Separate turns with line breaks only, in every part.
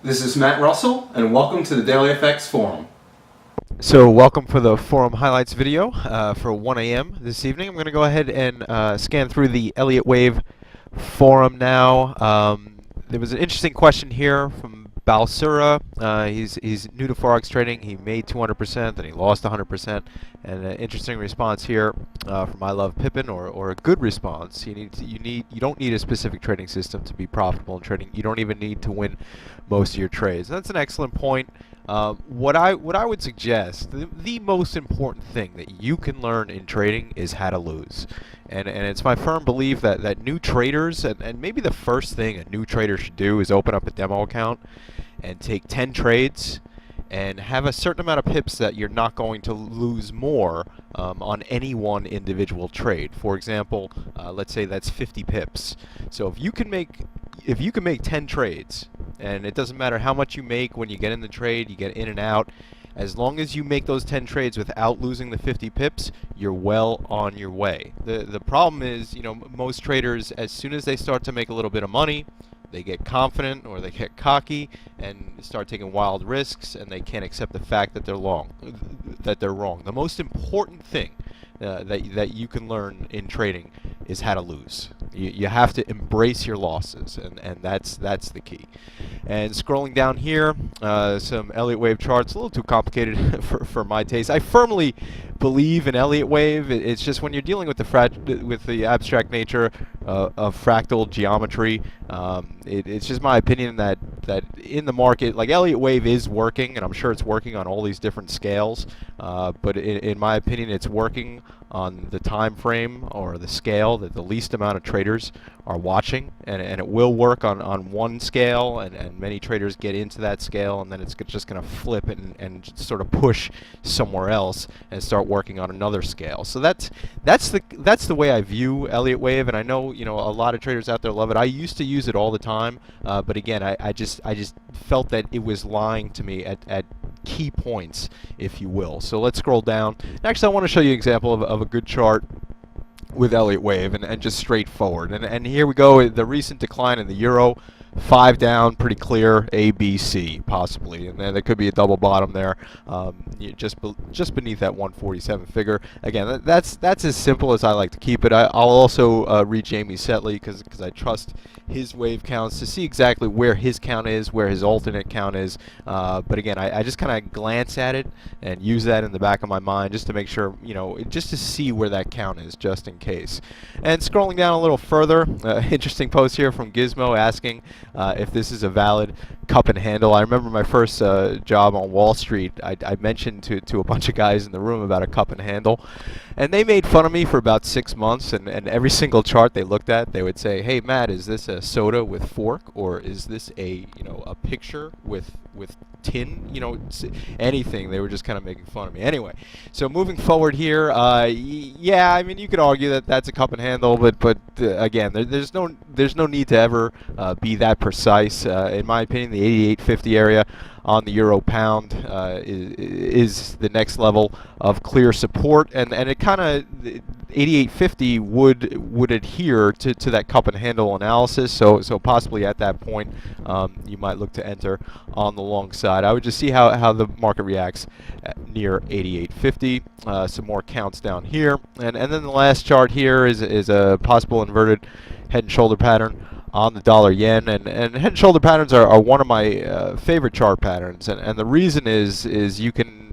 This is Matt Russell, and welcome to the DailyFX forum.
So welcome for the forum highlights video for 1 a.m. this evening. I'm going to go ahead and scan through the Elliott Wave forum now. There was an interesting question here from Balsura. He's new to Forex trading. He made 200%, then he lost 100%. And an interesting response here from I Love Pippin, or a good response. You don't need a specific trading system to be profitable in trading. You don't even need to win most of your trades. And that's an excellent point. What I would suggest, the most important thing that you can learn in trading is how to lose. And it's my firm belief that new traders, and maybe the first thing a new trader should do is open up a demo account and take 10 trades and have a certain amount of pips that you're not going to lose more on any one individual trade. For example, let's say that's 50 pips. So if you can make 10 trades, and it doesn't matter how much you make when you get in the trade, you get in and out, as long as you make those 10 trades without losing the 50 pips, you're well on your way. The problem is, most traders, as soon as they start to make a little bit of money, they get confident or they get cocky and start taking wild risks, and they can't accept the fact that they're wrong. The most important thing that you can learn in trading is how to lose. You have to embrace your losses, and that's the key. And scrolling down here, some Elliott Wave charts, a little too complicated for my taste. I firmly believe in Elliott Wave. It's just when you're dealing with the abstract nature of fractal geometry, it's just my opinion that in the market, like, Elliott Wave is working, and I'm sure it's working on all these different scales, but in my opinion, it's working on the time frame or the scale that the least amount of traders are watching, and it will work on one scale, and many traders get into that scale, and then it's just going to flip and sort of push somewhere else and start working on another scale. So that's the way I view Elliott Wave, and I know a lot of traders out there love it. I used to use it all the time, but again, I just felt that it was lying to me at key points, if you will. So let's scroll down. Actually, I want to show you an example of a good chart with Elliott Wave, and just straightforward. And here we go, the recent decline in the euro. 5 down, pretty clear. A, B, C, possibly, and then there could be a double bottom there, just beneath that 147 figure. Again, that's as simple as I like to keep it. I'll also read Jamie Setley because I trust his wave counts to see exactly where his count is, where his alternate count is. But again, I just kind of glance at it and use that in the back of my mind just to make sure, just to see where that count is, just in case. And scrolling down a little further, interesting post here from Gizmo asking if this is a valid cup and handle. I remember my first job on Wall Street, I mentioned to a bunch of guys in the room about a cup and handle, and they made fun of me for about 6 months, and every single chart they looked at, they would say, "Hey Matt, is this a soda with fork, or is this a picture with tin?" Anything. They were just kind of making fun of me. Anyway, so moving forward here, yeah, I mean, you could argue that that's a cup and handle, but again, there's no need to ever be that precise. In my opinion, the 88.50 area on the euro pound is the next level of clear support, and it kind of 88.50 would adhere to that cup and handle analysis. So possibly at that point, you might look to enter on the long side. I would just see how the market reacts near 88.50. Some more counts down here, and then the last chart here is a possible inverted head and shoulder pattern on the dollar yen, and head and shoulder patterns are one of my favorite chart patterns, and the reason is you can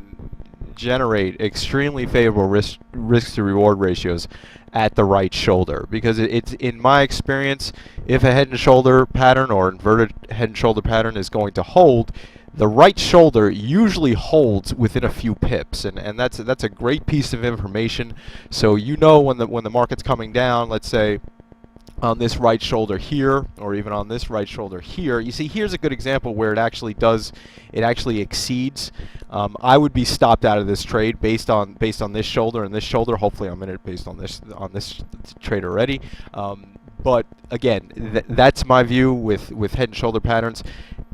generate extremely favorable risk to reward ratios at the right shoulder, because it's in my experience, if a head and shoulder pattern or inverted head and shoulder pattern is going to hold, the right shoulder usually holds within a few pips, and that's a great piece of information. So when the market's coming down, let's say on this right shoulder here, or even on this right shoulder here, you see here's a good example where it actually exceeds. I would be stopped out of this trade based on this shoulder and this shoulder. Hopefully I'm in it based on this trade already. But again, that's my view with head and shoulder patterns.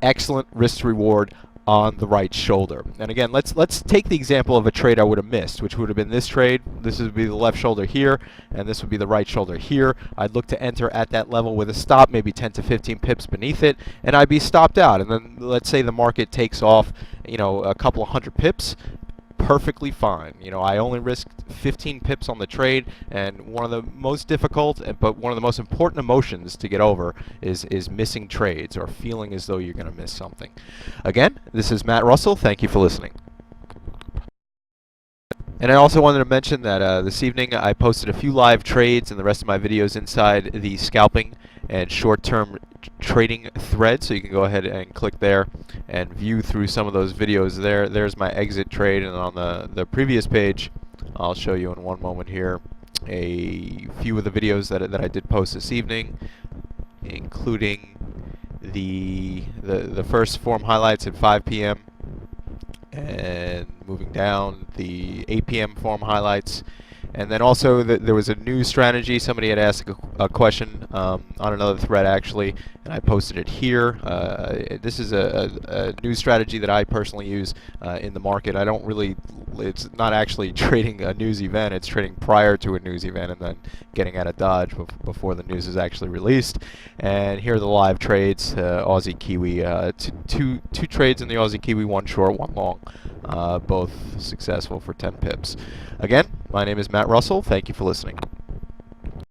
Excellent risk to reward on the right shoulder. And again, let's take the example of a trade I would have missed, which would have been this trade. This would be the left shoulder here, and this would be the right shoulder here. I'd look to enter at that level with a stop, maybe 10 to 15 pips beneath it, and I'd be stopped out. And then let's say the market takes off, a couple of hundred pips. Perfectly fine. I only risked 15 pips on the trade, and one of the most difficult but one of the most important emotions to get over is missing trades or feeling as though you're going to miss something. Again, this is Matt Russell. Thank you for listening. And I also wanted to mention that this evening I posted a few live trades and the rest of my videos inside the scalping and short-term trading thread, so you can go ahead and click there and view through some of those videos there. There's my exit trade, and on the previous page, I'll show you in one moment here a few of the videos that I did post this evening, including the first forum highlights at 5 p.m. and moving down the 8 p.m. forum highlights. And then also there was a new strategy. Somebody had asked a question on another thread actually, and I posted it here. This is a new strategy that I personally use in the market. It's not actually trading a news event, it's trading prior to a news event and then getting out of Dodge before the news is actually released. And here are the live trades, Aussie Kiwi, two trades in the Aussie Kiwi, one short, one long, both successful for 10 pips. Again, my name is Matt Russell. Thank you for listening.